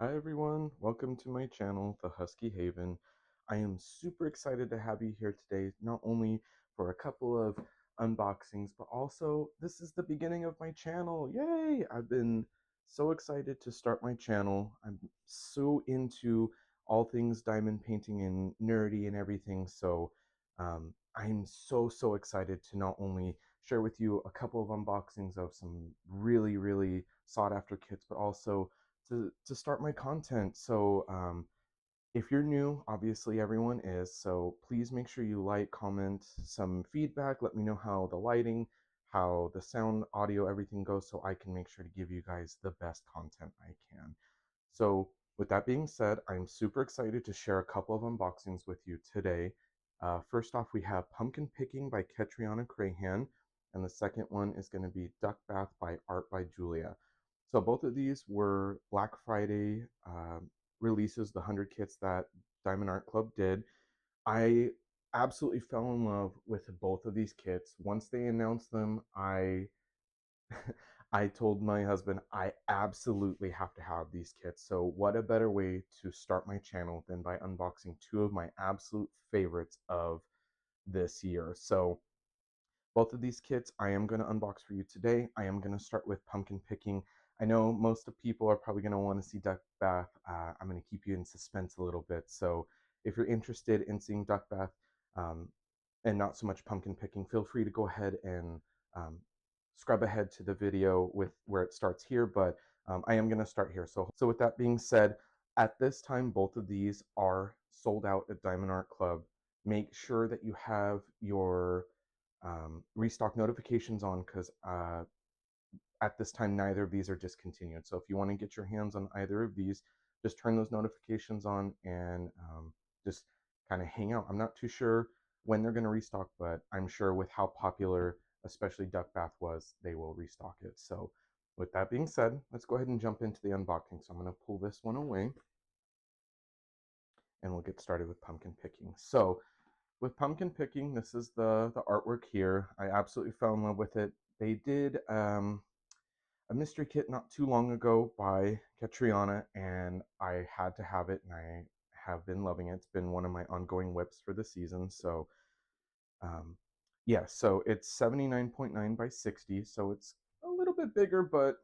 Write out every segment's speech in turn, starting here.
Hi everyone, welcome to my channel, The Husky Haven. I am super excited to have you here today, not only for a couple of unboxings, but also this is the beginning of my channel. Yay! I've been so excited to start my channel. I'm so into all things diamond painting and nerdy and everything, so I'm so excited to not only share with you a couple of unboxings of some really sought after kits, but also to start my content. So if you're new, obviously everyone is, so please make sure you like, comment some feedback, let me know how the lighting, how the sound, audio, everything goes, so I can make sure to give you guys the best content I can. So with that being said, I'm super excited to share a couple of unboxings with you today. First off, we have Pumpkin Picking by Catriona Crehan, and the second one is going to be Duck Bath by Art by Julia. So both of these were Black Friday releases, the 100 kits that Diamond Art Club did. I absolutely fell in love with both of these kits. Once they announced them, I told my husband I absolutely have to have these kits. So what a better way to start my channel than by unboxing two of my absolute favorites of this year. So both of these kits I am going to unbox for you today. I am going to start with Pumpkin Picking. I know most of people are probably going to want to see Duck Bath. I'm going to keep you in suspense a little bit. So if you're interested in seeing Duck Bath um, and not so much Pumpkin Picking, feel free to go ahead and um, scrub ahead to the video with where it starts here. But I am going to start here. So with that being said, at this time, both of these are sold out at Diamond Art Club. Make sure that you have your restock notifications on, because at this time neither of these are discontinued. So if you want to get your hands on either of these, just turn those notifications on and just kind of hang out. I'm not too sure when they're going to restock, but I'm sure with how popular especially Duck Bath was, they will restock it. So with that being said, let's go ahead and jump into the unboxing. So I'm going to pull this one away and we'll get started with Pumpkin Picking. So with Pumpkin Picking, this is the artwork here. I absolutely fell in love with it. They did a mystery kit not too long ago by Catriona, and I had to have it, and I have been loving it. It's been one of my ongoing whips for the season. So um, yeah, so it's 79.9 by 60, so it's a little bit bigger, but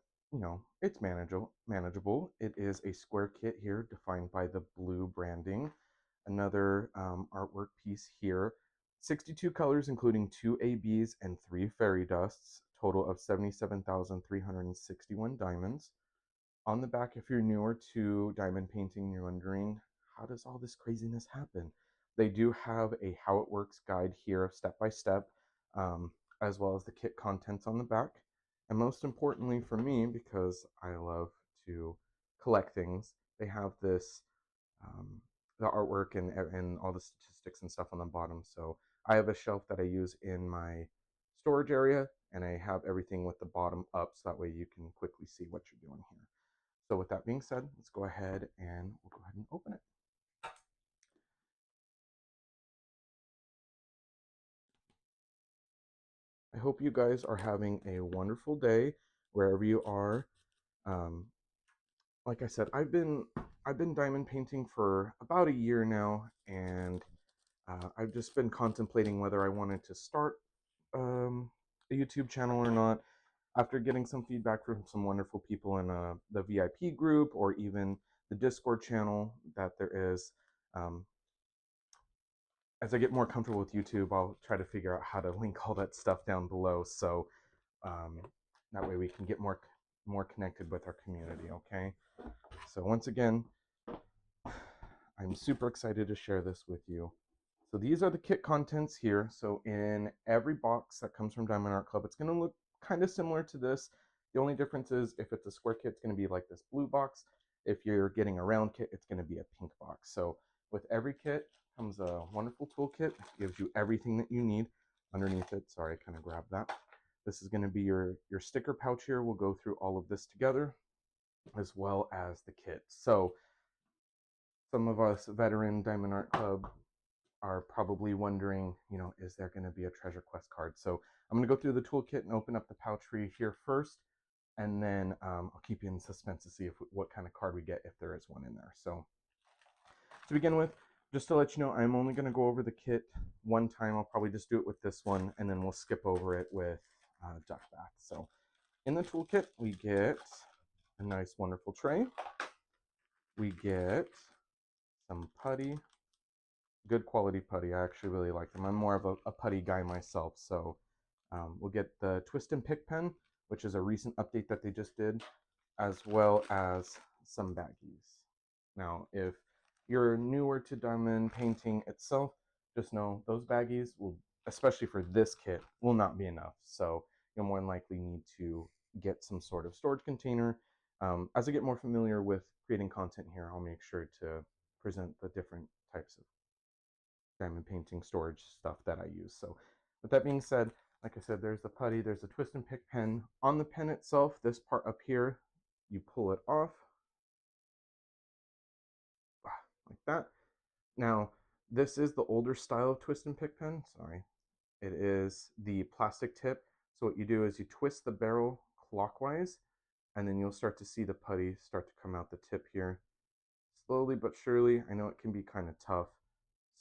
it's manageable. It is a square kit here defined by the blue branding. Another artwork piece here. 62 colors, including 2 ABs and 3 fairy dusts, total of 77,361 diamonds. On the back, if you're newer to diamond painting, you're wondering, how does all this craziness happen? They do have a how it works guide here, step by step, as well as the kit contents on the back. And most importantly for me, because I love to collect things, they have this um, the artwork and all the statistics and stuff on the bottom. So I have a shelf that I use in my storage area, and I have everything with the bottom up, so that way you can quickly see what you're doing here. So with that being said, let's go ahead and we'll go ahead and open it. I hope you guys are having a wonderful day wherever you are. Um, like I said, I've been diamond painting for about a year now, and I've just been contemplating whether I wanted to start a YouTube channel or not. After getting some feedback from some wonderful people in the VIP group, or even the Discord channel that there is, um, as I get more comfortable with YouTube, I'll try to figure out how to link all that stuff down below, so um, that way we can get more connected with our community. Okay. So once again, I'm super excited to share this with you. So these are the kit contents here. So in every box that comes from Diamond Art Club, it's going to look kind of similar to this. The only difference is if it's a square kit, it's going to be like this blue box. If you're getting a round kit, it's going to be a pink box. So with every kit comes a wonderful toolkit. It gives you everything that you need underneath it. Sorry, I kind of grabbed that. This is going to be your sticker pouch here. We'll go through all of this together, as well as the kit. So some of us veteran Diamond Art Club are probably wondering, is there going to be a treasure quest card? So I'm going to go through the toolkit and open up the pouch for you here first. and then I'll keep you in suspense to see what kind of card we get if there is one in there. So to begin with, just to let you know, I'm only going to go over the kit one time. I'll probably just do it with this one, and then we'll skip over it with Duck Bath. So in the toolkit, we get a nice, wonderful tray. We get some putty, good quality putty. I actually really like them. I'm more of a putty guy myself. So we'll get the Twist and Pick pen, which is a recent update that they just did, as well as some baggies. Now, if you're newer to diamond painting itself, just know those baggies will, especially for this kit, will not be enough. So you'll more than likely need to get some sort of storage container. As I get more familiar with creating content here, I'll make sure to present the different types of diamond painting storage stuff that I use. So with that being said, like I said, there's the putty, there's the Twist and Pick pen. On the pen itself, this part up here, you pull it off like that. Now, this is the older style of Twist and Pick pen. Sorry. It is the plastic tip. So what you do is you twist the barrel clockwise, and then you'll start to see the putty start to come out the tip here. Slowly but surely. I know it can be kind of tough.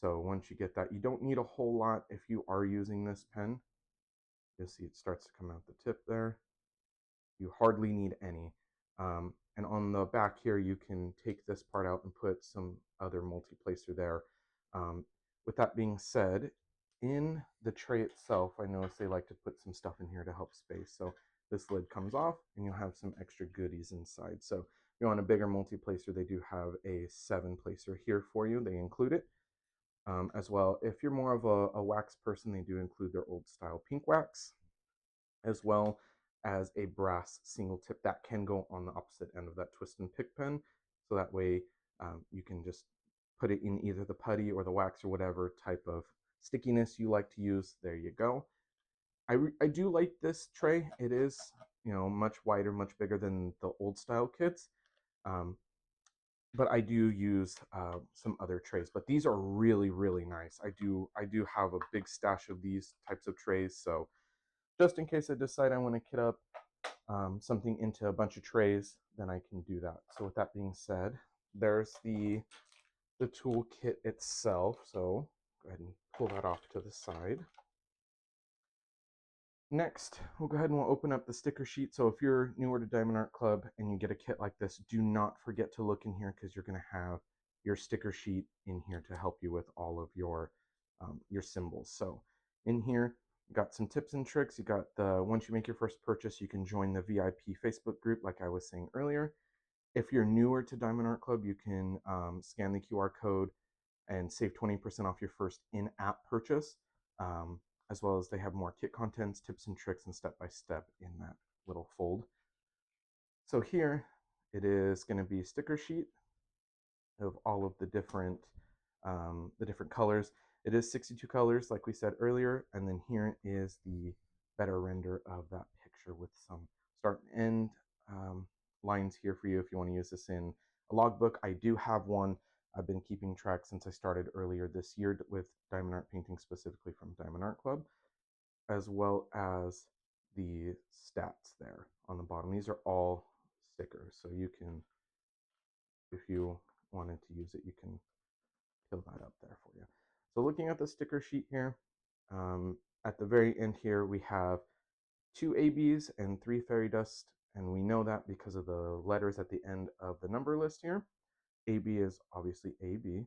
So once you get that, you don't need a whole lot if you are using this pen. You'll see it starts to come out the tip there. You hardly need any. And on the back here, you can take this part out and put some other multi-placer there. With that being said, in the tray itself, I notice they like to put some stuff in here to help space. So this lid comes off and you'll have some extra goodies inside. So if you want a bigger multi-placer, they do have a 7-placer here for you. They include it. As well, if you're more of a wax person, they do include their old style pink wax, as well as a brass single tip that can go on the opposite end of that Twist and Pick pen. So that way you can just put it in either the putty or the wax or whatever type of stickiness you like to use. There you go. I do like this tray. It is, much wider, much bigger than the old style kits. But I do use some other trays, but these are really, really nice. I do have a big stash of these types of trays, so just in case I decide I want to kit up something into a bunch of trays, then I can do that. So with that being said, there's the toolkit itself. So go ahead and pull that off to the side. Next, we'll go ahead and we'll open up the sticker sheet. So if you're newer to Diamond Art Club and you get a kit like this, do not forget to look in here because you're going to have your sticker sheet in here to help you with all of your symbols. So in here, you got some tips and tricks. You got the, once you make your first purchase, you can join the VIP Facebook group like I was saying earlier. If you're newer to Diamond Art Club, you can scan the QR code and save 20% off your first in-app purchase. As well as they have more kit contents, tips and tricks, and step-by-step in that little fold. So here it is going to be a sticker sheet of all of the different colors. It is 62 colors, like we said earlier, and then here is the better render of that picture with some start and end lines here for you if you want to use this in a logbook. I do have one. I've been keeping track since I started earlier this year with diamond art painting, specifically from Diamond Art Club, as well as the stats there on the bottom. These are all stickers, so you can, if you wanted to use it, you can fill that up there for you. So looking at the sticker sheet here, at the very end here, we have 2 ABs and 3 fairy dust, and we know that because of the letters at the end of the number list here. AB is obviously AB,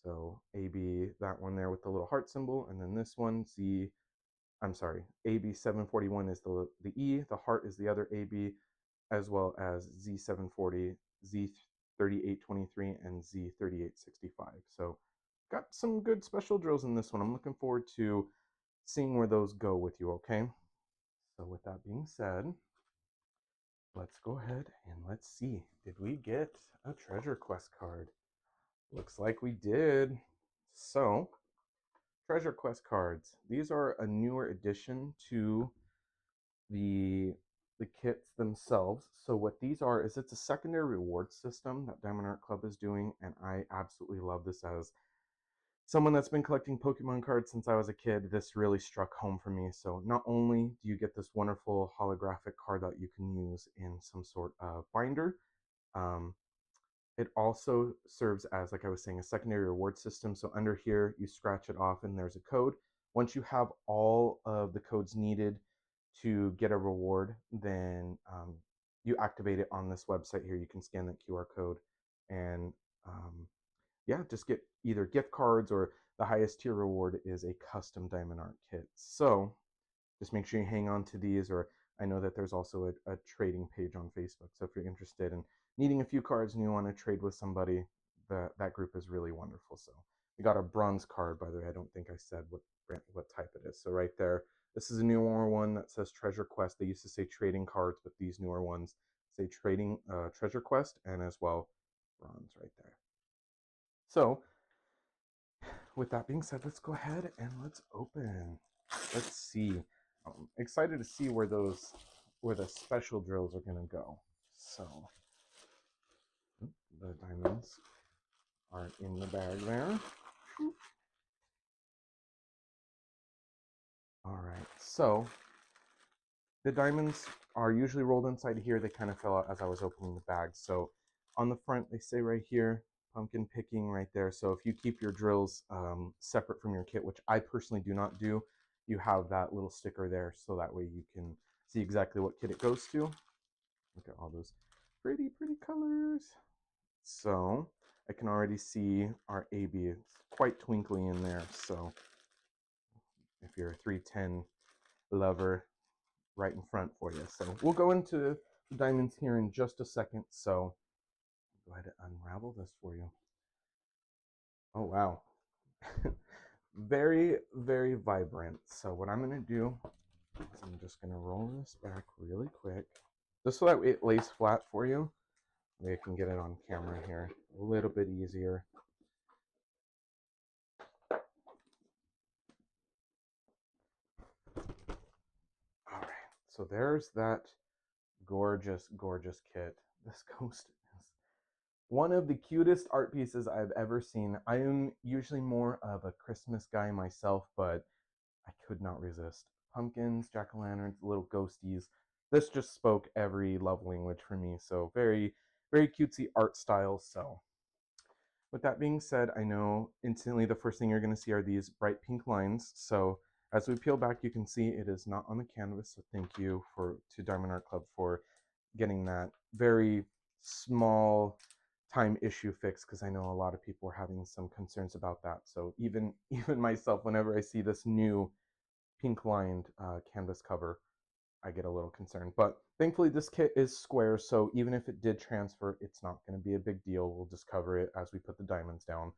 so AB, that one there with the little heart symbol, and then this one, AB 741 is the E, the heart is the other AB, as well as Z740, Z3823, and Z3865. So got some good special drills in this one. I'm looking forward to seeing where those go with you, okay? So with that being said, let's go ahead and let's see. Did we get a treasure quest card? Looks like we did. So, treasure quest cards. These are a newer addition to the kits themselves. So what these are is it's a secondary reward system that Diamond Art Club is doing, and I absolutely love this as someone that's been collecting Pokemon cards since I was a kid, this really struck home for me. So not only do you get this wonderful holographic card that you can use in some sort of binder, um, it also serves as, like I was saying, a secondary reward system. So under here, you scratch it off and there's a code. Once you have all of the codes needed to get a reward, then you activate it on this website here. You can scan that QR code and yeah, just get either gift cards, or the highest tier reward is a custom diamond art kit. So just make sure you hang on to these, or I know that there's also a trading page on Facebook. So if you're interested in needing a few cards and you want to trade with somebody, that group is really wonderful. So we got a bronze card, by the way. I don't think I said what type it is. So right there, this is a newer one that says Treasure Quest. They used to say trading cards, but these newer ones say trading Treasure Quest, and as well bronze right there. So with that being said, let's go ahead and let's open. Let's see. I'm excited to see where the special drills are gonna go. So the diamonds are in the bag there. All right, so the diamonds are usually rolled inside here. They kind of fell out as I was opening the bag. So on the front, they say right here, pumpkin picking right there. So if you keep your drills separate from your kit, which I personally do not do, you have that little sticker there, so that way you can see exactly what kit it goes to. Look at all those pretty colors. So I can already see our AB is quite twinkly in there. So if you're a 310 lover, right in front for you. So we'll go into the diamonds here in just a second. So go ahead and unravel this for you. Oh, wow. Very vibrant. So what I'm going to do is I'm just going to roll this back really quick, just so that it lays flat for you. Maybe I can get it on camera here a little bit easier. All right, so there's that gorgeous kit. This ghost is one of the cutest art pieces I've ever seen. I am usually more of a Christmas guy myself, but I could not resist. Pumpkins, jack-o'-lanterns, little ghosties. This just spoke every love language for me. So very cutesy art style. So with that being said, I know instantly the first thing you're going to see are these bright pink lines. So as we peel back, you can see it is not on the canvas. So thank you to Diamond Art Club for getting that very small time issue fixed, because I know a lot of people are having some concerns about that. So even myself, whenever I see this new pink lined canvas cover, I get a little concerned. But thankfully this kit is square, so even if it did transfer, it's not going to be a big deal. We'll just cover it as we put the diamonds down.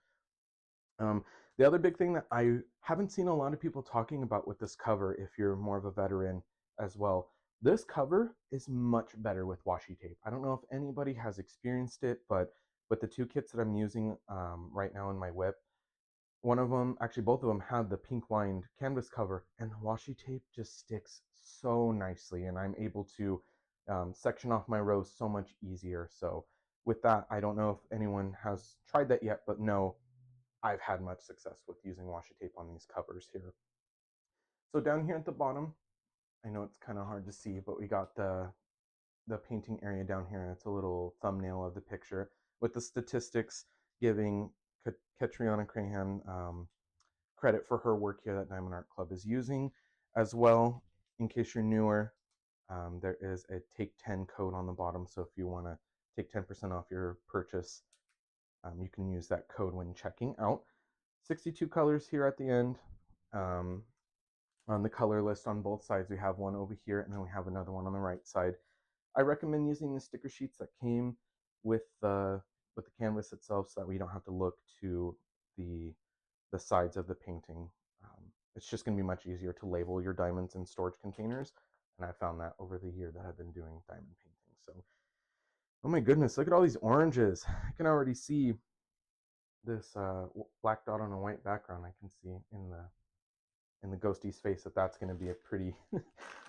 The other big thing that I haven't seen a lot of people talking about with this cover, if you're more of a veteran as well, this cover is much better with washi tape. I don't know if anybody has experienced it, but with the two kits that I'm using right now in my whip, one of them, actually both of them, had the pink lined canvas cover, and the washi tape just sticks so nicely, and I'm able to section off my rows so much easier. So with that, I don't know if anyone has tried that yet, but no, I've had much success with using washi tape on these covers here. So down here at the bottom, I know it's kind of hard to see, but we got the painting area down here. It's a little thumbnail of the picture with the statistics giving Catriona Crehan credit for her work here that Diamond Art Club is using. As well, in case you're newer, there is a Take 10 code on the bottom. So if you want to take 10% off your purchase, you can use that code when checking out. 62 colors here at the end. On the color list on both sides, we have one over here, and then we have another one on the right side. I recommend using the sticker sheets that came with the canvas itself, so that we don't have to look to the sides of the painting. It's just going to be much easier to label your diamonds in storage containers, and I found that over the year that I've been doing diamond painting. So, oh my goodness, look at all these oranges. I can already see this black dot on a white background. I can see in the ghosty's face that that's going to be a pretty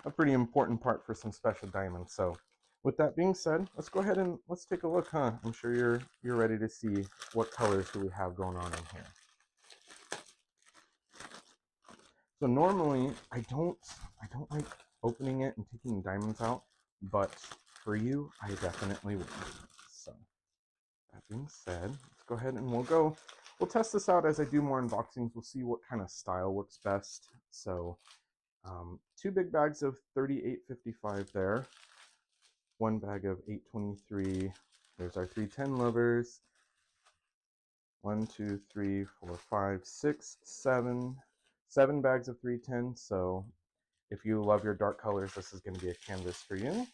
a pretty important part for some special diamonds. So with that being said, let's go ahead and let's take a look, huh? I'm sure you're ready to see what colors do we have going on in here. So normally I don't like opening it and taking diamonds out, but for you, I definitely will. So that being said, let's go ahead and we'll test this out as I do more unboxings. We'll see what kind of style works best. So two big bags of 38.55 there, one bag of 8.23. There's our 310 lovers. 1, 2, 3, 4, 5, 6, 7. 7 bags of 310. So if you love your dark colors, this is going to be a canvas for you.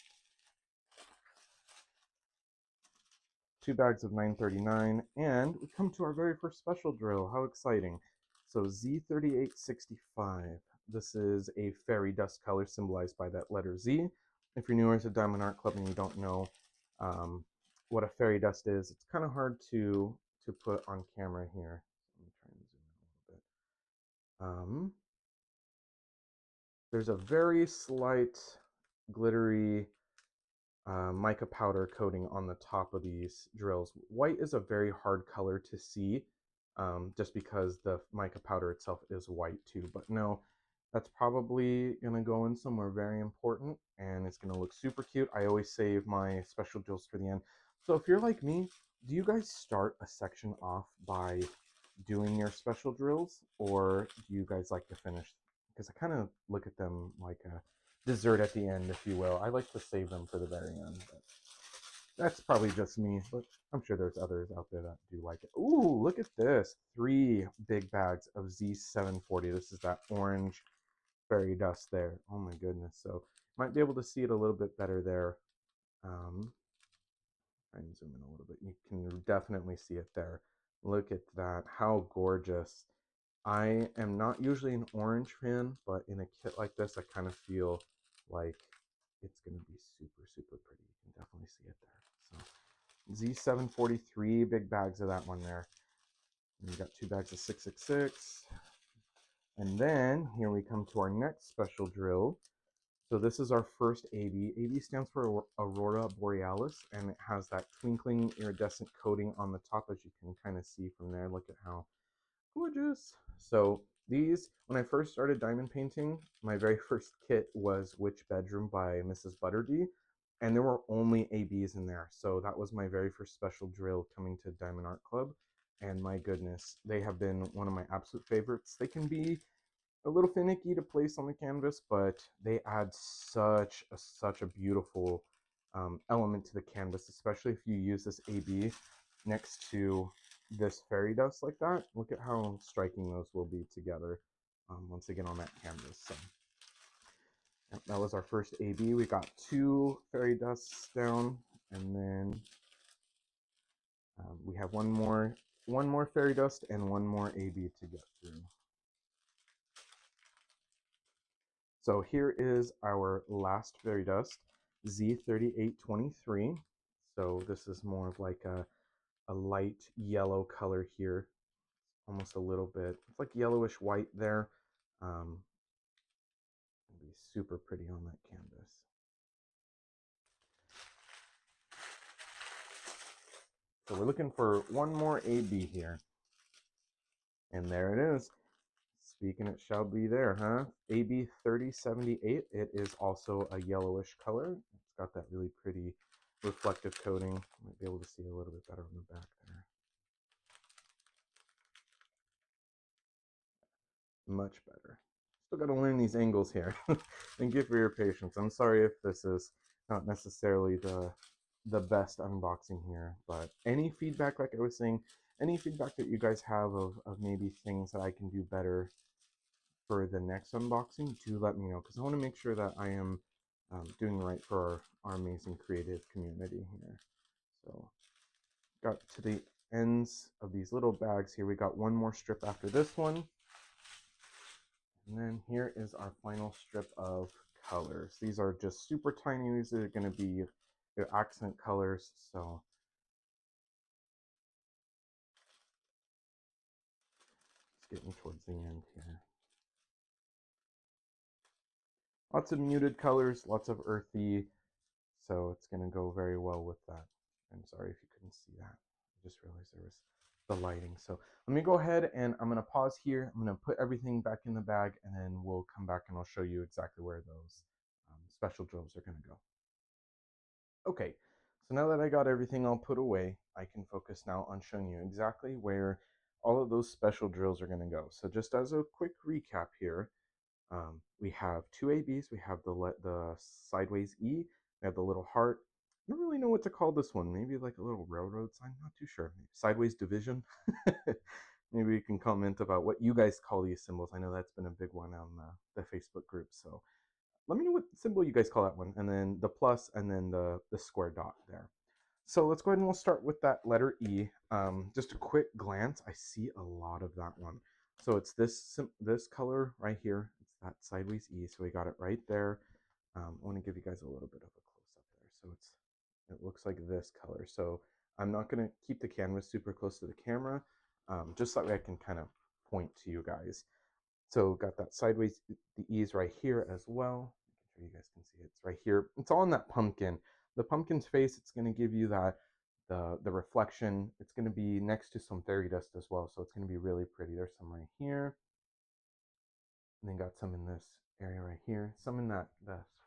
2 bags of 939, and we come to our very first special drill. How exciting. So Z3865. This is a fairy dust color symbolized by that letter Z. If you're newer to Diamond Art Club and you don't know what a fairy dust is, it's kind of hard to put on camera here. Let me try and zoom in a little bit. There's a very slight glittery mica powder coating on the top of these drills. White is a very hard color to see just because the mica powder itself is white too. But no, that's probably going to go in somewhere very important and it's going to look super cute. I always save my special drills for the end. So if you're like me, do you guys start a section off by doing your special drills, or do you guys like to finish? Because I kind of look at them like a dessert at the end, if you will. I like to save them for the very end. But that's probably just me, but I'm sure there's others out there that do like it. Ooh, look at this. 3 big bags of Z740. This is that orange fairy dust there. Oh my goodness. So might be able to see it a little bit better there. Try and zoom in a little bit. You can definitely see it there. Look at that. How gorgeous. I am not usually an orange fan, but in a kit like this, I kind of feel like it's going to be super, super pretty. You can definitely see it there. So Z743, big bags of that one there. And we got 2 bags of 666. And then here we come to our next special drill. So this is our first AB. AB stands for Aurora Borealis, and it has that twinkling iridescent coating on the top, as you can kind of see from there. Look at how gorgeous. So these, when I first started diamond painting, my very first kit was Witch Bedroom by Mrs. Butterdy, and there were only ABs in there. So that was my very first special drill coming to Diamond Art Club, and my goodness, they have been one of my absolute favorites. They can be a little finicky to place on the canvas, but they add such a beautiful element to the canvas, especially if you use this AB next to this fairy dust like that. Look at how striking those will be together once they get on that canvas. So that was our first AB. We got 2 fairy dusts down, and then we have one more fairy dust and one more AB to get through. So here is our last fairy dust, Z3823. So this is more of like a light yellow color here, almost a little bit. It's like yellowish white there. It'll be super pretty on that canvas. So we're looking for one more AB here. And there it is. Speaking it shall be there, huh? AB 3078. It is also a yellowish color. It's got that really pretty reflective coating. Might be able to see a little bit better on the back there. Much better. Still got to learn these angles here. Thank you for your patience. I'm sorry if this is not necessarily the best unboxing here, but any feedback, like I was saying, any feedback that you guys have of maybe things that I can do better for the next unboxing, do let me know, because I want to make sure that I am doing right for our amazing creative community here. So got to the ends of these little bags here. We got one more strip after this one. And then here is our final strip of colors. These are just super tiny. These are going to be your accent colors. So it's getting towards the end here. Lots of muted colors, lots of earthy. So it's going to go very well with that. I'm sorry if you couldn't see that. I just realized there was the lighting. So let me go ahead and I'm gonna pause here. I'm gonna put everything back in the bag, and then we'll come back and I'll show you exactly where those special drills are gonna go. Okay, so now that I got everything all put away, I can focus now on showing you exactly where all of those special drills are gonna go. So just as a quick recap here, we have two ABs. We have the sideways E. We have the little heart. I don't really know what to call this one. Maybe like a little railroad sign. Not too sure. Maybe sideways division. Maybe you can comment about what you guys call these symbols. I know that's been a big one on the Facebook group. So let me know what symbol you guys call that one. And then the plus, and then the square dot there. So let's go ahead and we'll start with that letter E. Just a quick glance, I see a lot of that one. So it's this color right here. It's that sideways E. So we got it right there. I want to give you guys a little bit of a close up there. So it looks like this color. So I'm not going to keep the canvas super close to the camera, just that way I can kind of point to you guys. So got that sideways, the E's right here as well. Making sure you guys can see it. It's right here. It's all in that pumpkin. The pumpkin's face, it's going to give you that the reflection. It's going to be next to some fairy dust as well, so it's going to be really pretty. There's some right here, and then got some in this area right here, some in that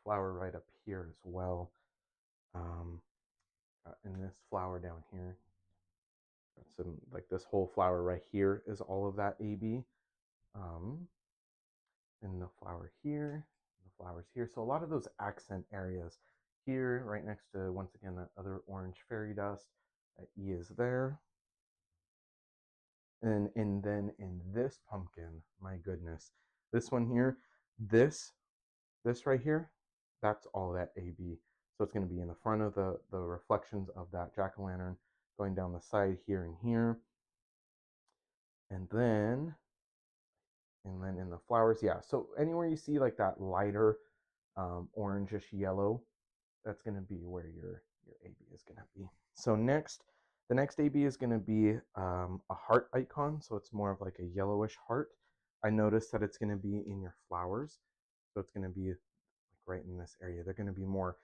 flower right up here as well. In this flower down here, got some, like this whole flower right here is all of that AB. And the flower here, the flowers here. So a lot of those accent areas here, right next to, once again, that other orange fairy dust. That E is there. And then in this pumpkin, my goodness, this one here, this right here, that's all that AB. So it's going to be in the front of the reflections of that jack-o'-lantern, going down the side here and here. And then in the flowers, yeah. So anywhere you see like that lighter orangish yellow, that's going to be where your AB is going to be. So the next AB is going to be a heart icon. So it's more of like a yellowish heart. I noticed that it's going to be in your flowers. So it's going to be like right in this area. They're going to be more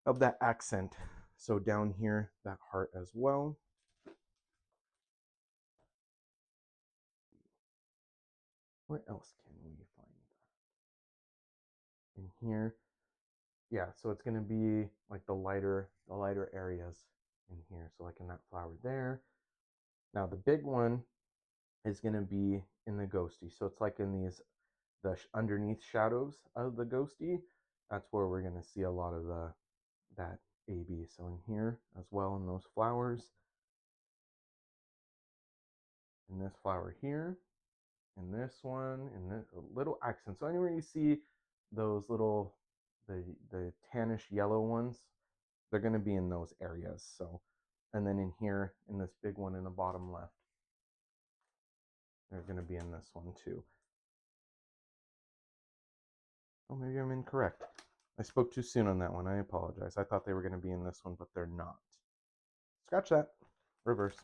of that accent. So down here, that heart as well. Where else can we find that? In here. Yeah, so it's going to be like the lighter areas in here. So like in that flower there. Now the big one is going to be in the ghosty. So it's like in these underneath shadows of the ghosty. That's where we're going to see a lot of that AB. So in here as well, in those flowers, in this flower here, in this one, in this little accent. So anywhere you see those little the tannish yellow ones, they're going to be in those areas. So, and then in here, in this big one in the bottom left, they're going to be in this one too. Oh, maybe I'm incorrect. I spoke too soon on that one. I apologize. I thought they were going to be in this one, but they're not. Scratch that. Reverse.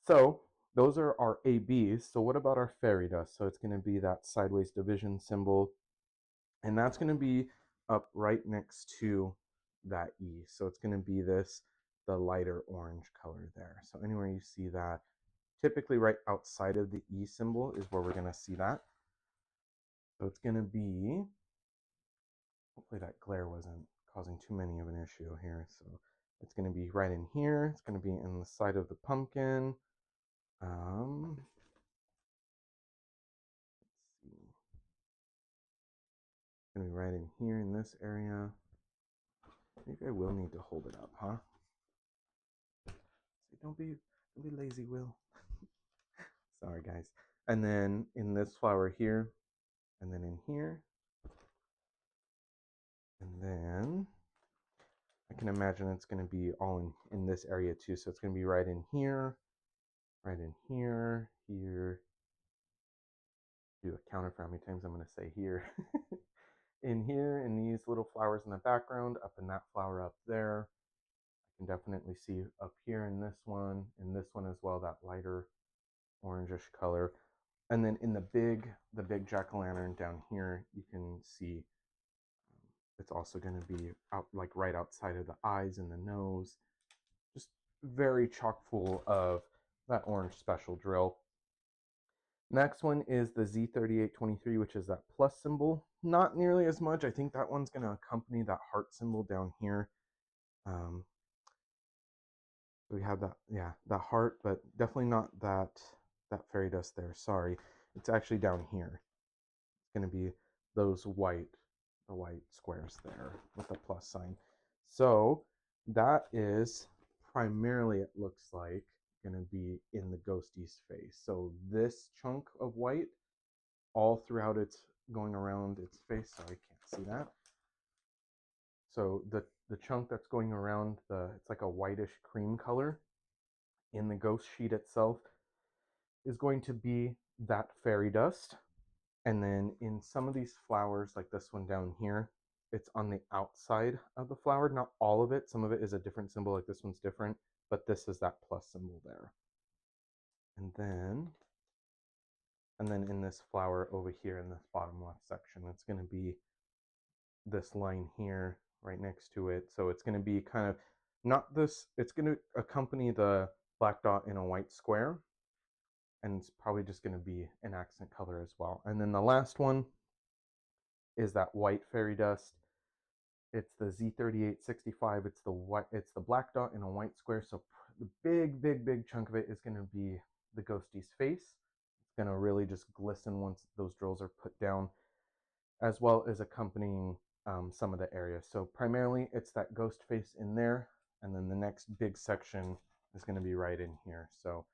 So those are our ABs. So what about our fairy dust? So it's going to be that sideways division symbol. And that's going to be up right next to that E. So it's going to be the lighter orange color there. So anywhere you see that, typically right outside of the E symbol is where we're going to see that. So it's going to be, hopefully that glare wasn't causing too many of an issue here. So it's going to be right in here. It's going to be in the side of the pumpkin. Let's see. It's going to be right in here in this area. Maybe I will need to hold it up, huh? Don't be lazy, Will. Sorry, guys. And then in this flower here, and then in here, and then I can imagine it's going to be all in this area too. So it's going to be right in here, here. Do a counter for how many times I'm going to say here. In here, in these little flowers in the background, up in that flower up there. I can definitely see up here in this one as well, that lighter orangish color. And then in the big jack-o'-lantern down here, you can see it's also going to be out like right outside of the eyes and the nose. Just very chock full of that orange special drill. Next one is the Z3823, which is that plus symbol. Not nearly as much. I think that one's going to accompany that heart symbol down here. We have that, yeah, that heart, but definitely not that fairy dust there. Sorry, it's actually down here. It's going to be those the white squares there with the plus sign. So that is primarily, it looks like, going to be in the ghostie's face. So this chunk of white all throughout its going around its face. So I can't see that. So the chunk that's going around it's like a whitish cream color in the ghost sheet itself is going to be that fairy dust. And then in some of these flowers, like this one down here, it's on the outside of the flower. Not all of it. Some of it is a different symbol, like this one's different, but this is that plus symbol there. And then in this flower over here in this bottom left section, it's going to be this line here right next to it. So it's going to be kind of not this, it's going to accompany the black dot in a white square, and it's probably just going to be an accent color as well. And then the last one is that white fairy dust. It's the Z3865. It's the white, it's the black dot in a white square. So the big chunk of it is going to be the ghostie's face. It's going to really just glisten once those drills are put down, as well as accompanying some of the areas. So primarily it's that ghost face in there, and then the next big section is going to be right in here. So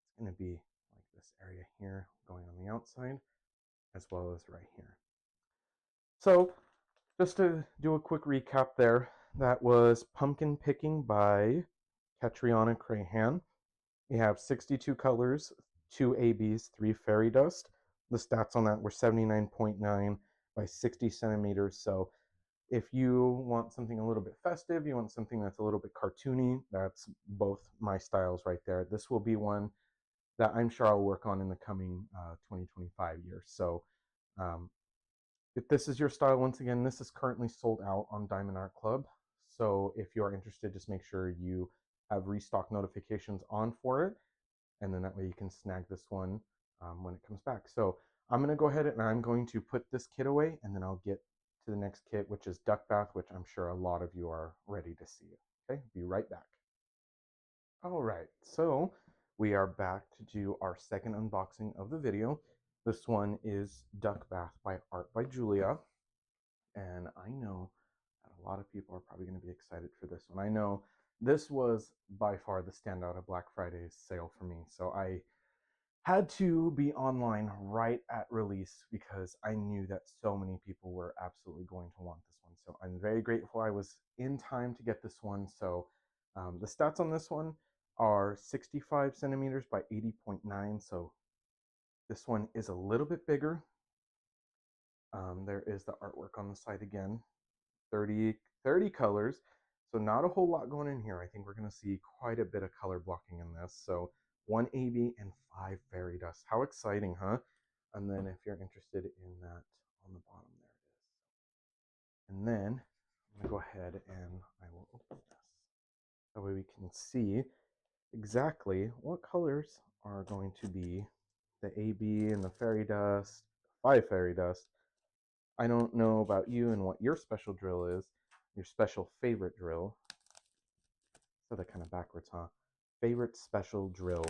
it's going to be like this area here going on the outside, as well as right here. So just to do a quick recap there, that was Pumpkin Picking by Catriona Crehan. We have 62 colors, 2 ABs, 3 fairy dust. The stats on that were 79.9 by 60 centimeters. So if you want something a little bit festive, you want something that's a little bit cartoony, that's both my styles right there. This will be one that I'm sure I'll work on in the coming 2025 years. So if this is your style, once again, this is currently sold out on Diamond Art Club. So if you are interested, just make sure you have restock notifications on for it. And then that way you can snag this one when it comes back. So I'm going to go ahead and I'm going to put this kit away, and then I'll get to the next kit, which is Duck Bath, which I'm sure a lot of you are ready to see. Okay, be right back. All right, so we are back to do our second unboxing of the video. This one is Duck Bath by Art by Julia. And I know that a lot of people are probably going to be excited for this one. I know this was by far the standout of Black Friday's sale for me. So I had to be online right at release because I knew that so many people were absolutely going to want this one. So I'm very grateful I was in time to get this one. So the stats on this one are 65 centimeters by 80.9. So this one is a little bit bigger. There is the artwork on the side again. 30 colors. So not a whole lot going in here. I think we're going to see quite a bit of color blocking in this. So 1 AB and 5 fairy dust. How exciting, huh? And then if you're interested in that on the bottom, there it is. And then I'm going to go ahead and I will open this. That way we can see exactly what colors are going to be the AB and the fairy dust, 5 fairy dust. I don't know about you and what your special drill is, your special favorite drill. So that kind of backwards, huh? Favorite special drill.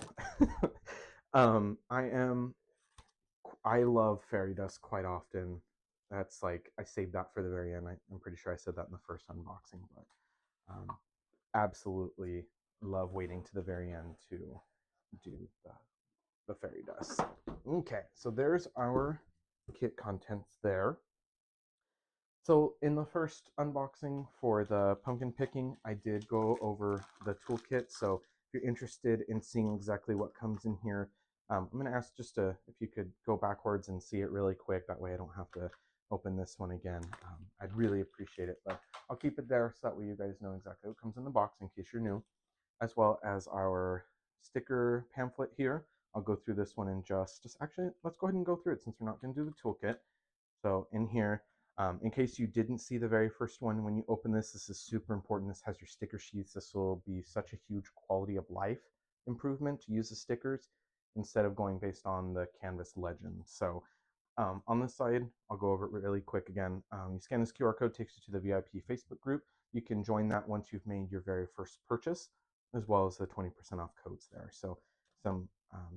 I love fairy dust quite often. That's like, I saved that for the very end. I'm pretty sure I said that in the first unboxing, but absolutely love waiting to the very end to do the fairy dust. Okay, so there's our kit contents there. So in the first unboxing for the pumpkin picking, I did go over the toolkit. So if you're interested in seeing exactly what comes in here, I'm going to ask just if you could go backwards and see it really quick. That way I don't have to open this one again. I'd really appreciate it. But I'll keep it there so that way you guys know exactly what comes in the box in case you're new, as well as our sticker pamphlet here. I'll go through this one in just actually, let's go ahead and go through it since we're not going to do the toolkit. So in here, In case you didn't see the very first one, when you open this, this is super important. This has your sticker sheets. This will be such a huge quality of life improvement to use the stickers instead of going based on the canvas legend. So on this side, I'll go over it really quick again. You scan this QR code, takes you to the VIP Facebook group. You can join that once you've made your very first purchase, as well as the 20% off codes there. So some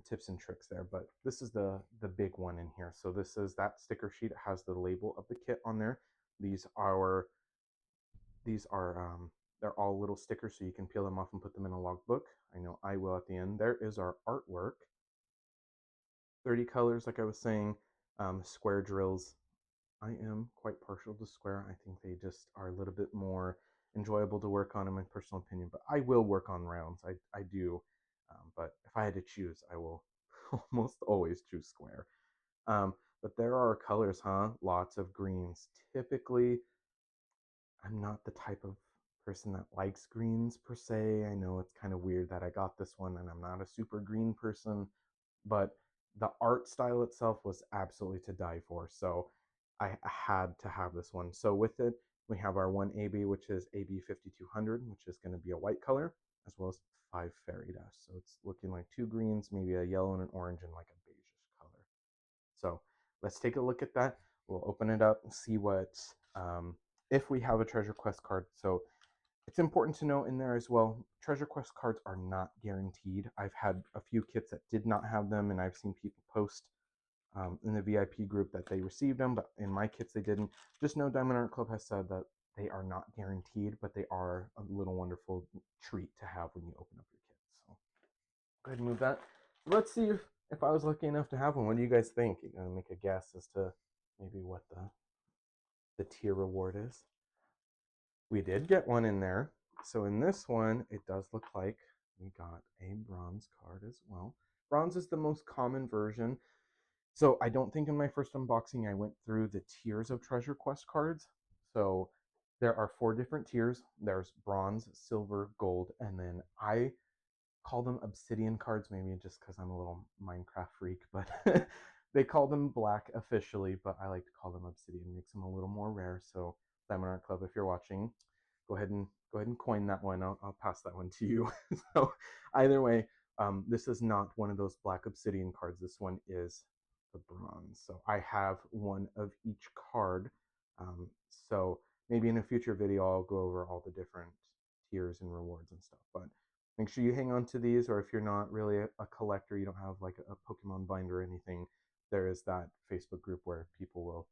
tips and tricks there, but this is the big one in here. So this is that sticker sheet. It has the label of the kit on there. These are they're all little stickers, so you can peel them off and put them in a logbook. I know I will at the end. There is our artwork. 30 colors, like I was saying. Square drills. I am quite partial to square. I think they just are a little bit more enjoyable to work on, in my personal opinion. But I will work on rounds. I do. But if I had to choose, I will almost always choose square. But there are colors, huh? Lots of greens. Typically, I'm not the type of person that likes greens per se. I know it's kind of weird that I got this one and I'm not a super green person, but the art style itself was absolutely to die for. So I had to have this one. So with it, we have our one AB, which is AB 5200, which is going to be a white color, as well as 5 fairy dust. So it's looking like 2 greens, maybe a yellow and an orange, and like a beigeish color. So let's take a look at that. We'll open it up and see what, if we have a treasure quest card. So it's important to note in there as well, treasure quest cards are not guaranteed. I've had a few kits that did not have them, and I've seen people post in the VIP group that they received them, but in my kits they didn't. Just know Diamond Art Club has said that they are not guaranteed, but they are a little wonderful treat to have when you open up your kit. So go ahead and move that. Let's see if I was lucky enough to have one. What do you guys think? You're gonna make a guess as to maybe what the tier reward is. We did get one in there. So in this one, it does look like we got a bronze card as well. Bronze is the most common version. So I don't think in my first unboxing I went through the tiers of treasure quest cards. So there are 4 different tiers. There's bronze, silver, gold, and then I call them obsidian cards, maybe just because I'm a little Minecraft freak, but they call them black officially, but I like to call them obsidian. Makes them a little more rare. So Diamond Art Club, if you're watching, go ahead and coin that one. I'll pass that one to you. So either way, this is not one of those black obsidian cards. This one is the bronze. So I have one of each card. So maybe in a future video I'll go over all the different tiers and rewards and stuff. But make sure you hang on to these, or if you're not really a collector, you don't have like a Pokemon binder or anything, there is that Facebook group where people will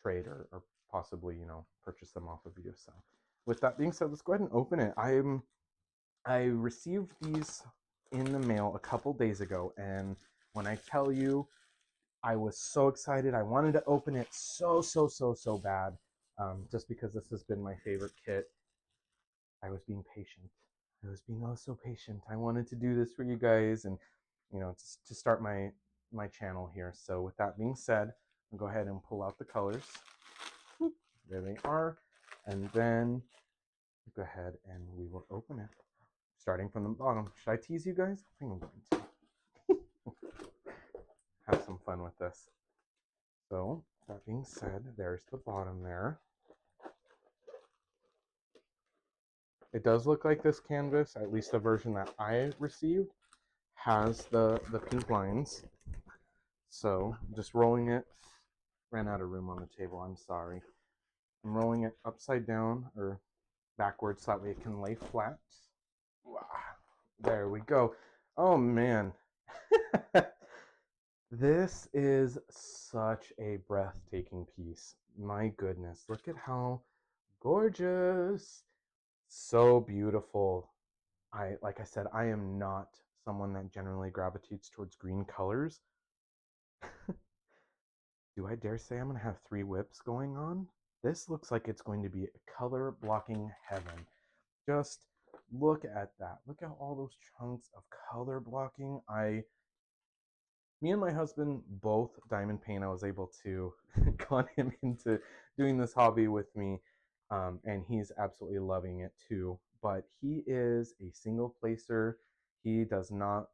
trade or possibly, purchase them off of you. So with that being said, let's go ahead and open it. I received these in the mail a couple days ago, and when I tell you, I was so excited. I wanted to open it so bad, just because this has been my favorite kit. I was being patient. I was being oh so patient. I wanted to do this for you guys, and to start my channel here. So with that being said, I'll go ahead and pull out the colors. There they are, and then go ahead and we will open it. Starting from the bottom. Should I tease you guys? I think I'm going to. Have some fun with this. So, that being said, there's the bottom there. It does look like this canvas, at least the version that I received, has the pink lines. So, just rolling it. Ran out of room on the table, I'm sorry. I'm rolling it upside down or backwards so that way it can lay flat. There we go. Oh man. This is such a breathtaking piece. My goodness, look at how gorgeous. So beautiful. Like I said, I am not someone that generally gravitates towards green colors. Do I dare say I'm going to have 3 whips going on? This looks like it's going to be color blocking heaven. Just look at that. Look at all those chunks of color blocking. Me and my husband both diamond paint. I was able to con him into doing this hobby with me, and he's absolutely loving it too. But he is a single placer. He does not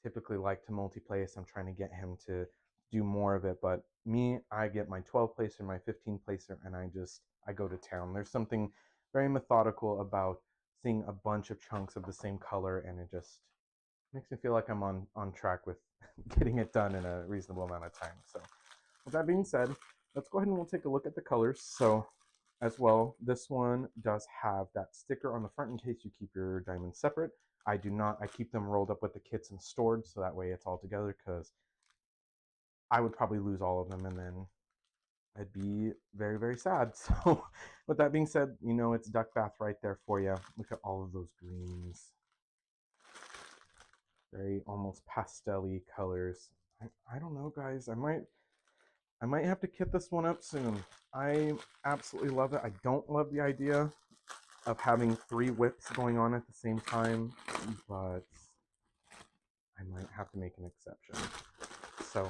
typically like to multiplace. I'm trying to get him to do more of it. But me, I get my 12 placer, my 15 placer, and I go to town. There's something very methodical about seeing a bunch of chunks of the same color, and it just makes me feel like I'm on track with getting it done in a reasonable amount of time. So with that being said, let's go ahead and we'll take a look at the colors. So as well, this one does have that sticker on the front in case you keep your diamonds separate. I do not. I keep them rolled up with the kits and stored, so that way it's all together, because I would probably lose all of them and then I'd be very, very sad. So with that being said, you know, it's duck bath right there for you. Look at all of those greens. Very almost pastel-y colors. I don't know, guys. I might have to kit this one up soon. I absolutely love it. I don't love the idea of having 3 whips going on at the same time, but I might have to make an exception. So,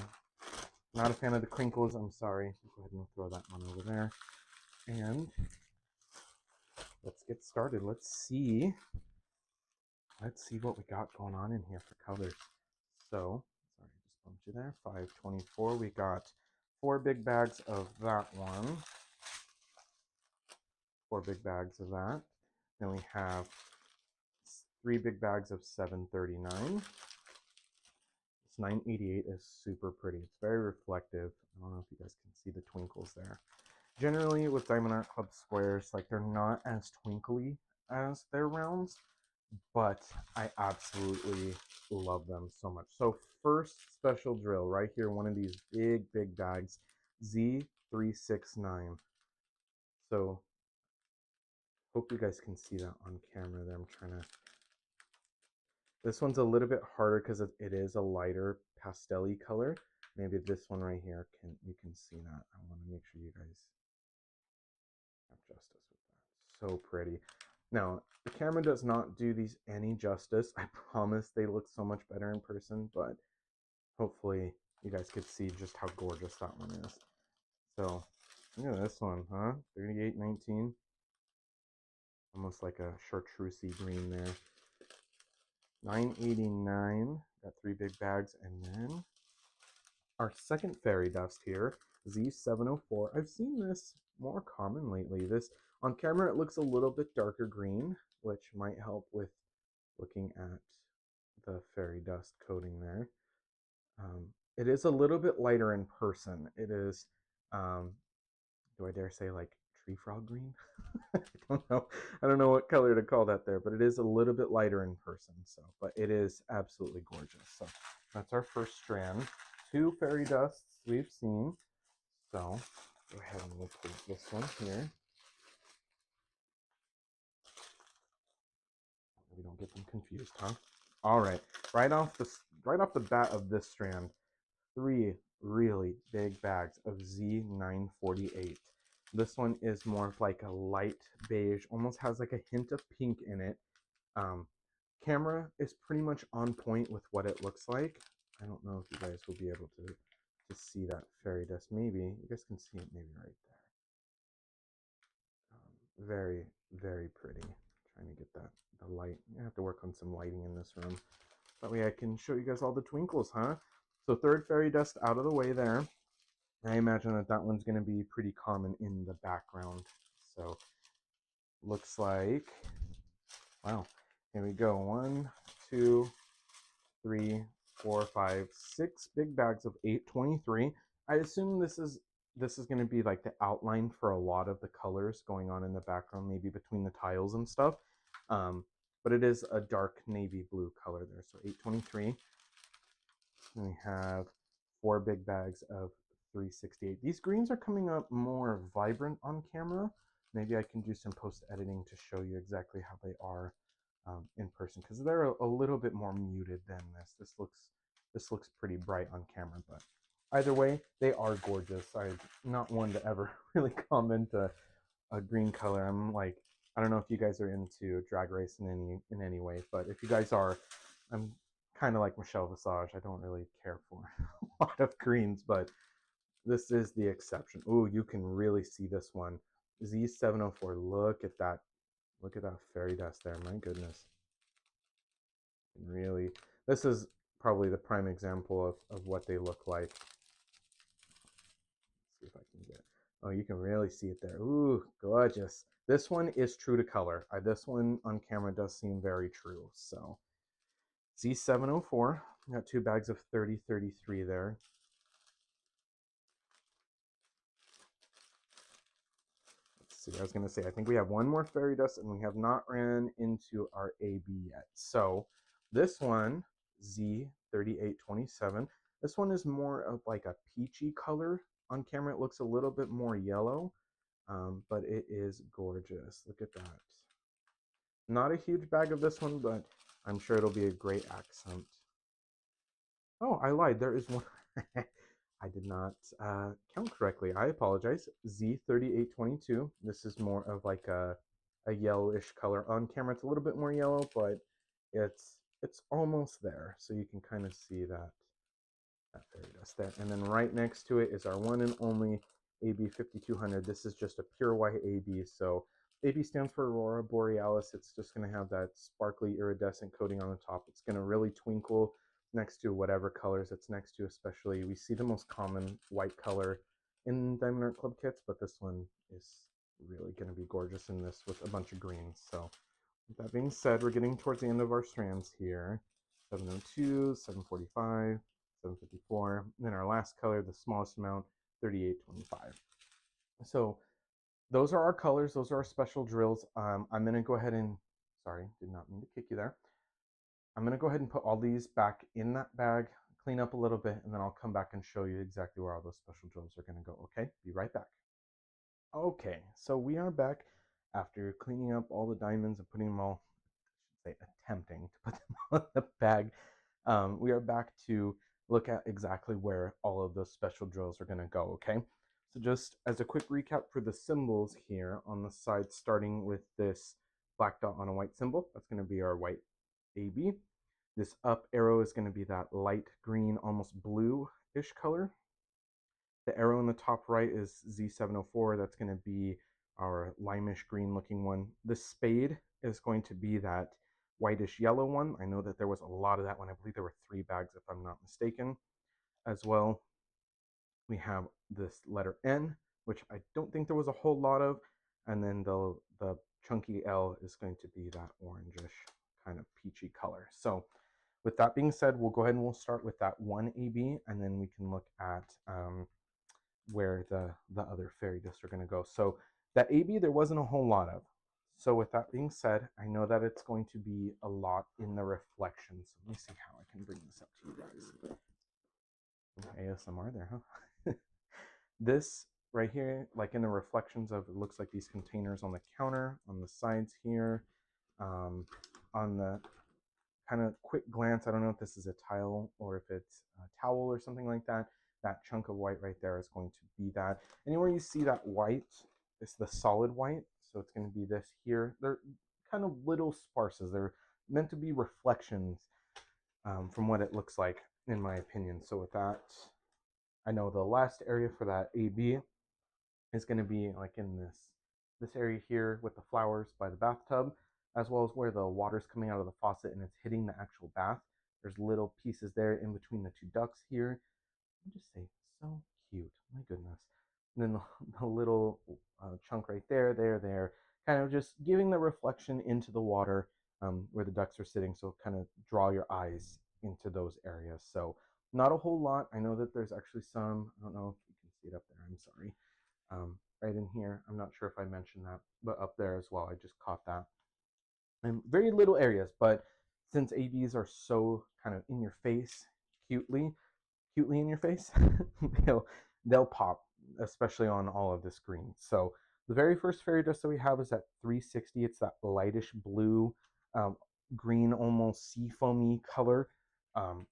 not a fan of the crinkles, I'm sorry. Go ahead and throw that one over there. And let's get started. Let's see what we got going on in here for colors. So, sorry, just bumped you there. 524. We got 4 big bags of that one. 4 big bags of that. Then we have 3 big bags of 739. This 988 is super pretty. It's very reflective. I don't know if you guys can see the twinkles there. Generally with Diamond Art Club squares, like, they're not as twinkly as their rounds, but I absolutely love them so much. So first special drill right here, one of these big bags, Z369. So hope you guys can see that on camera there. I'm trying to, this one's a little bit harder because it is a lighter pastel-y color. Maybe this one right here, you can see that. I want to make sure you guys have justice with that. So pretty. Now, the camera does not do these any justice. I promise they look so much better in person, but hopefully you guys could see just how gorgeous that one is. So, look at this one, huh? 3819. Almost like a chartreusey green there. 989. Got 3 big bags. And then our second fairy dust here, Z704. I've seen this more common lately. This, on camera, it looks a little bit darker green, which might help with looking at the fairy dust coating there. It is a little bit lighter in person. It is, do I dare say, like, tree frog green? I don't know. I don't know what color to call that there, but it is a little bit lighter in person. So, but it is absolutely gorgeous. So that's our first strand. 2 fairy dusts we've seen. So go ahead and look at this one here. We don't get them confused, huh? All right. Right off the bat of this strand, 3 really big bags of Z948. This one is more of like a light beige, almost has like a hint of pink in it. Camera is pretty much on point with what it looks like. I don't know if you guys will be able to see that fairy dust. Maybe you guys can see it maybe right there. Very, very pretty. Trying to get the light. I have to work on some lighting in this room. That way I can show you guys all the twinkles, huh? So 3rd fairy dust out of the way there. I imagine that one's going to be pretty common in the background. So looks like, wow, here we go. 1, 2, 3, 4, 5, 6 big bags of 823. I assume this is going to be like the outline for a lot of the colors going on in the background, maybe between the tiles and stuff. But it is a dark navy blue color there. So 823. And we have 4 big bags of 368. These greens are coming up more vibrant on camera. Maybe I can do some post editing to show you exactly how they are in person, because they're a little bit more muted than this. This looks pretty bright on camera, but either way, they are gorgeous. I'm not one to ever really comment a green color. I'm like, I don't know if you guys are into Drag Race in any way, but if you guys are, I'm kind of like Michelle Visage. I don't really care for a lot of greens, but this is the exception. Ooh, you can really see this one. Z704. Look at that. Look at that fairy dust there. My goodness. Really, this is probably the prime example of what they look like. see if I can get, oh, you can really see it there. Ooh, gorgeous. This one is true to color. This one on camera does seem very true. So Z704, got 2 bags of 3033 there. Let's see, I was going to say, I think we have one more fairy dust and we have not ran into our AB yet. So this one, Z3827, this one is more of like a peachy color. On camera, it looks a little bit more yellow, but it is gorgeous. Look at that. Not a huge bag of this one, but I'm sure it'll be a great accent. Oh, I lied. There is one. I did not count correctly. I apologize. Z3822. This is more of like a yellowish color. On camera, it's a little bit more yellow, but it's almost there. So you can kind of see that fairy dust there. And then right next to it is our one and only AB 5200. This is just a pure white AB. So AB stands for Aurora Borealis. It's just going to have that sparkly iridescent coating on the top. It's going to really twinkle next to whatever colors it's next to. Especially, we see the most common white color in Diamond Art Club kits, but this one is really going to be gorgeous in this with a bunch of greens. So with that being said, we're getting towards the end of our strands here. 702, 745, 754, and then our last color, the smallest amount, 3825. So those are our colors. Those are our special drills. I'm going to go ahead and, sorry, did not mean to kick you there. I'm going to go ahead and put all these back in that bag, clean up a little bit, and then I'll come back and show you exactly where all those special drills are going to go. Okay, be right back. Okay, so we are back after cleaning up all the diamonds and putting them all, I should say attempting to put them on the bag. We are back to look at exactly where all of those special drills are going to go, okay? So just as a quick recap for the symbols here on the side, starting with this black dot on a white symbol, that's going to be our white AB. This up arrow is going to be that light green, almost blue-ish color. The arrow in the top right is Z704. That's going to be our limeish green looking one. The spade is going to be that whitish yellow one. I know that there was a lot of that one. I believe there were 3 bags if I'm not mistaken. As well, we have this letter N, which I don't think there was a whole lot of. And then the chunky L is going to be that orangish kind of peachy color. So with that being said, we'll go ahead and we'll start with that one AB, and then we can look at where the other fairy discs are going to go. So that AB, there wasn't a whole lot of. So with that being said, I know that it's going to be a lot in the reflections. So let me see how I can bring this up to you guys. ASMR there, huh? This right here, like in the reflections of, it looks like these containers on the counter, on the sides here, on the kind of quick glance, I don't know if this is a tile or if it's a towel or something like that. That chunk of white right there is going to be that. Anywhere you see that white, it's the solid white. So it's going to be this here. They're kind of little sparses. They're meant to be reflections from what it looks like, in my opinion. So with that, I know the last area for that AB is going to be like in this area here with the flowers by the bathtub, as well as where the water's coming out of the faucet and it's hitting the actual bath. There's little pieces there in between the 2 ducts here. I'll just say, so cute, my goodness. And then the little chunk right there, kind of just giving the reflection into the water where the ducks are sitting, so kind of draw your eyes into those areas. So not a whole lot. I know that there's actually some, I don't know if you can see it up there, I'm sorry. Right in here, I'm not sure if I mentioned that, but up there as well, I just caught that. And very little areas, but since ABs are so kind of in your face, cutely in your face, they'll pop, especially on all of this green. So the very first fairy dust that we have is that 360. It's that lightish blue, green, almost sea foamy color.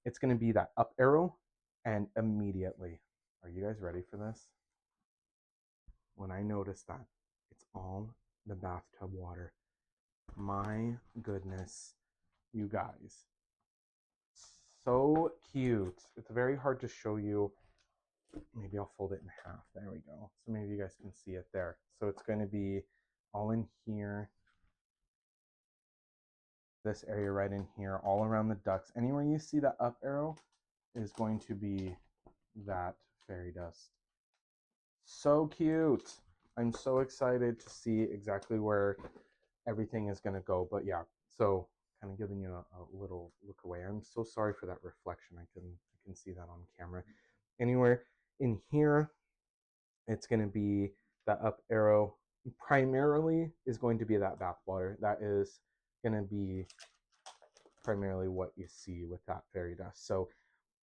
It's going to be that up arrow, and immediately, are you guys ready for this? When I noticed that it's all the bathtub water, my goodness, you guys, so cute. It's very hard to show you. Maybe I'll fold it in half. There we go. So maybe you guys can see it there. So it's going to be all in here, this area right in here, all around the ducks. Anywhere you see that up arrow is going to be that fairy dust. So cute. I'm so excited to see exactly where everything is going to go. But yeah, so kind of giving you a little look away. I'm so sorry for that reflection. I can see that on camera. Anywhere in here, it's going to be the up arrow. Primarily is going to be that bath water. That is going to be primarily what you see with that fairy dust. So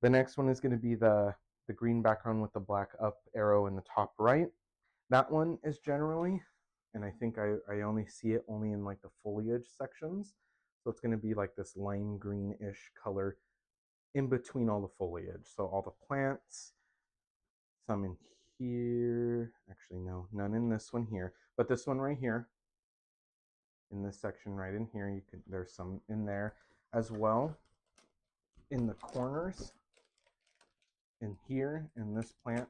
the next one is going to be the green background with the black up arrow in the top right. That one is generally, and I think I only see it only in like the foliage sections. So it's going to be like this lime greenish color in between all the foliage. So all the plants, some in here. Actually, no, none in this one here. But this one right here, in this section right in here, you can there's some in there as well. In the corners, in here, in this plant.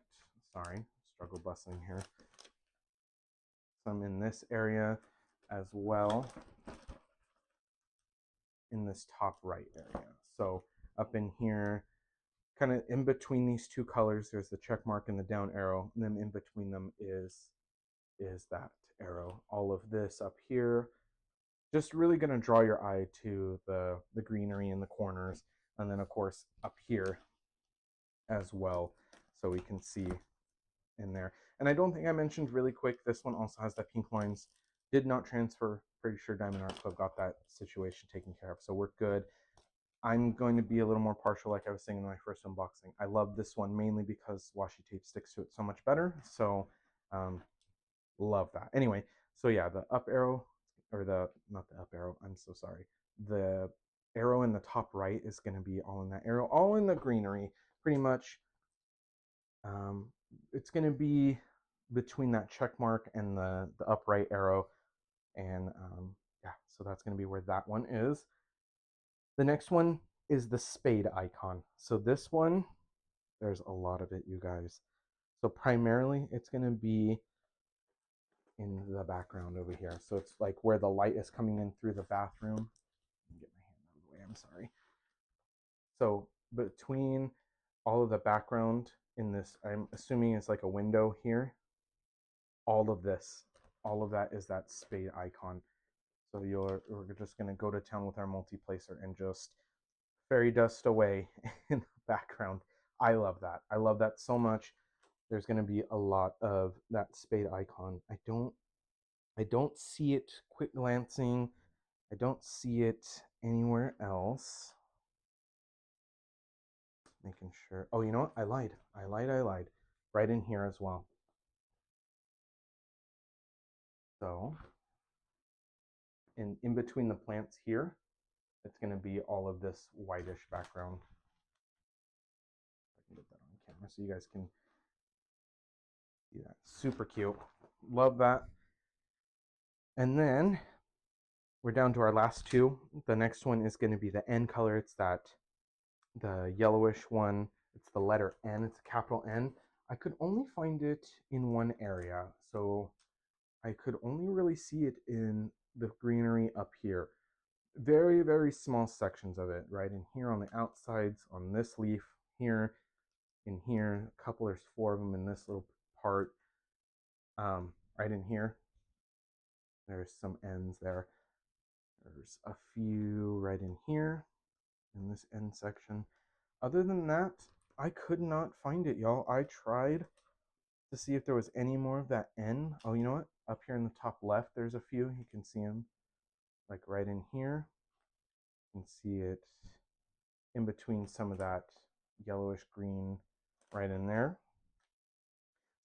Sorry, struggle bustling here. Some in this area as well, in this top right area. So up in here, kind of in between these two colors, there's the check mark and the down arrow, and then in between them is that arrow. All of this up here, just really going to draw your eye to the greenery in the corners, and then of course up here as well, so we can see in there. And I don't think I mentioned really quick, this one also has the pink lines. Did not transfer. Pretty sure Diamond Art Club got that situation taken care of, so we're good. I'm going to be a little more partial, like I was saying in my first unboxing. I love this one mainly because washi tape sticks to it so much better. So love that. Anyway, so yeah, the up arrow, or the, not the up arrow, I'm so sorry. The arrow in the top right is going to be all in that arrow, all in the greenery, pretty much. It's going to be between that check mark and the upright arrow. And yeah, so that's going to be where that one is. The next one is the spade icon. So this one, there's a lot of it, you guys. So primarily it's going to be in the background over here. So it's like where the light is coming in through the bathroom. Get my hand out of the way, I'm sorry. So between all of the background in this, I'm assuming it's like a window here. All of this, all of that is that spade icon. So we're just going to go to town with our multi-placer and just fairy dust away in the background. I love that. I love that so much. There's going to be a lot of that spade icon. I don't see it quick glancing. I don't see it anywhere else. Making sure. Oh, you know what? I lied. I lied. Right in here as well. So, in between the plants here, it's going to be all of this whitish background. I can get that on camera so you guys can see that. Super cute. Love that. And then we're down to our last two. The next one is going to be the N color. It's the yellowish one. It's the letter N. It's a capital N. I could only find it in one area, so I could only really see it in the greenery up here. Very, very small sections of it, right in here on the outsides, on this leaf here, in here, a couple, there's four of them in this little part, right in here. There's some ends there. There's a few right in here, in this end section. Other than that, I could not find it, y'all. I tried to see if there was any more of that N. Oh, you know what? Up here in the top left, there's a few. You can see them, like right in here. You can see it in between some of that yellowish green right in there.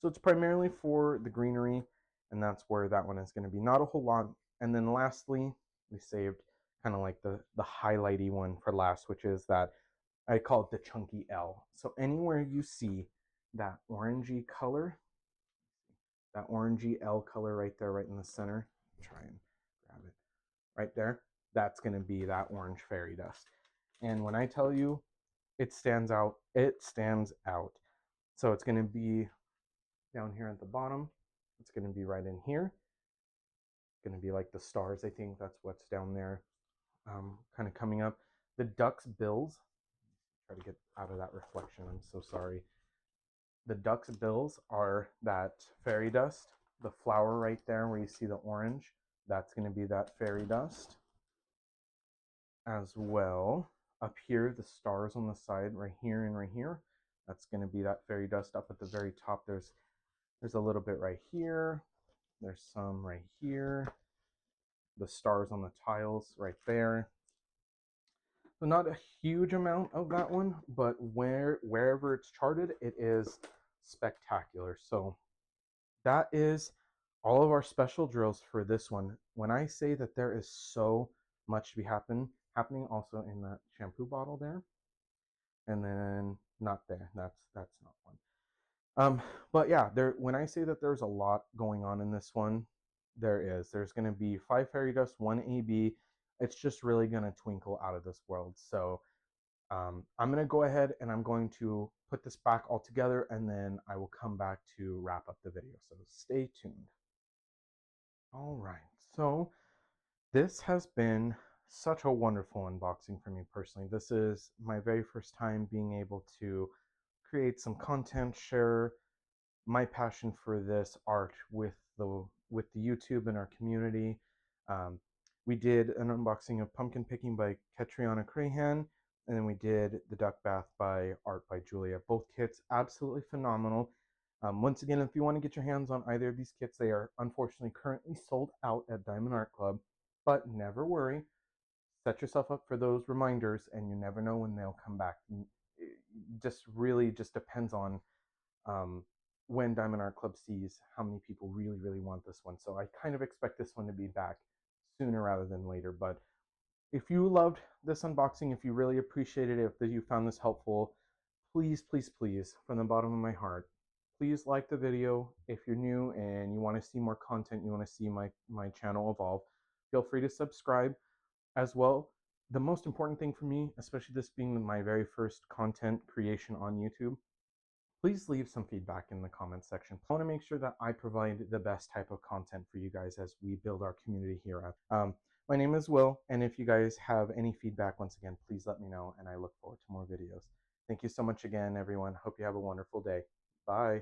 So it's primarily for the greenery, and that's where that one is going to be. Not a whole lot. And then lastly, we saved kind of like the highlighty one for last, which is that I call it the chunky L. So anywhere you see that orangey color, that orangey L color right there, right in the center, try and grab it right there, that's going to be that orange fairy dust. And when I tell you it stands out, it stands out. So it's going to be down here at the bottom. It's going to be right in here. It's going to be like the stars, I think that's what's down there, kind of coming up. The duck's bills, try to get out of that reflection, I'm so sorry. The duck's bills are that fairy dust. The flower right there where you see the orange, that's going to be that fairy dust as well. Up here, the stars on the side right here and right here, that's going to be that fairy dust. Up at the very top, there's a little bit right here. There's some right here. The stars on the tiles right there. So not a huge amount of that one, but wherever it's charted, it is spectacular. So that is all of our special drills for this one. When I say that there is so much to be happening also in that shampoo bottle there, and then not there. That's not one. But yeah, there. When I say that there's a lot going on in this one, there is. There's going to be 5 fairy dust, 1 AB. It's just really going to twinkle out of this world. So I'm going to go ahead and I'm going to put this back all together, and then I will come back to wrap up the video. So stay tuned. All right. So this has been such a wonderful unboxing for me personally. This is my very first time being able to create some content, share my passion for this art with the YouTube and our community. Um, we did an unboxing of Pumpkin Picking by Catriona Crehan, and then we did the Duck Bath by Art by Julia. Both kits absolutely phenomenal. Once again, if you want to get your hands on either of these kits, they are unfortunately currently sold out at Diamond Art Club, but never worry. Set yourself up for those reminders, and you never know when they'll come back. It just really just depends on um, when Diamond Art Club sees how many people really, really want this one. So I kind of expect this one to be back sooner rather than later. But if you loved this unboxing, if you really appreciated it, if you found this helpful, please, please, please, from the bottom of my heart, please like the video. If you're new and you want to see more content, you want to see my channel evolve, feel free to subscribe as well. The most important thing for me, especially this being my very first content creation on YouTube, please leave some feedback in the comments section. I want to make sure that I provide the best type of content for you guys as we build our community here. My name is Will, and if you guys have any feedback, once again, please let me know, and I look forward to more videos. Thank you so much again, everyone. Hope you have a wonderful day. Bye.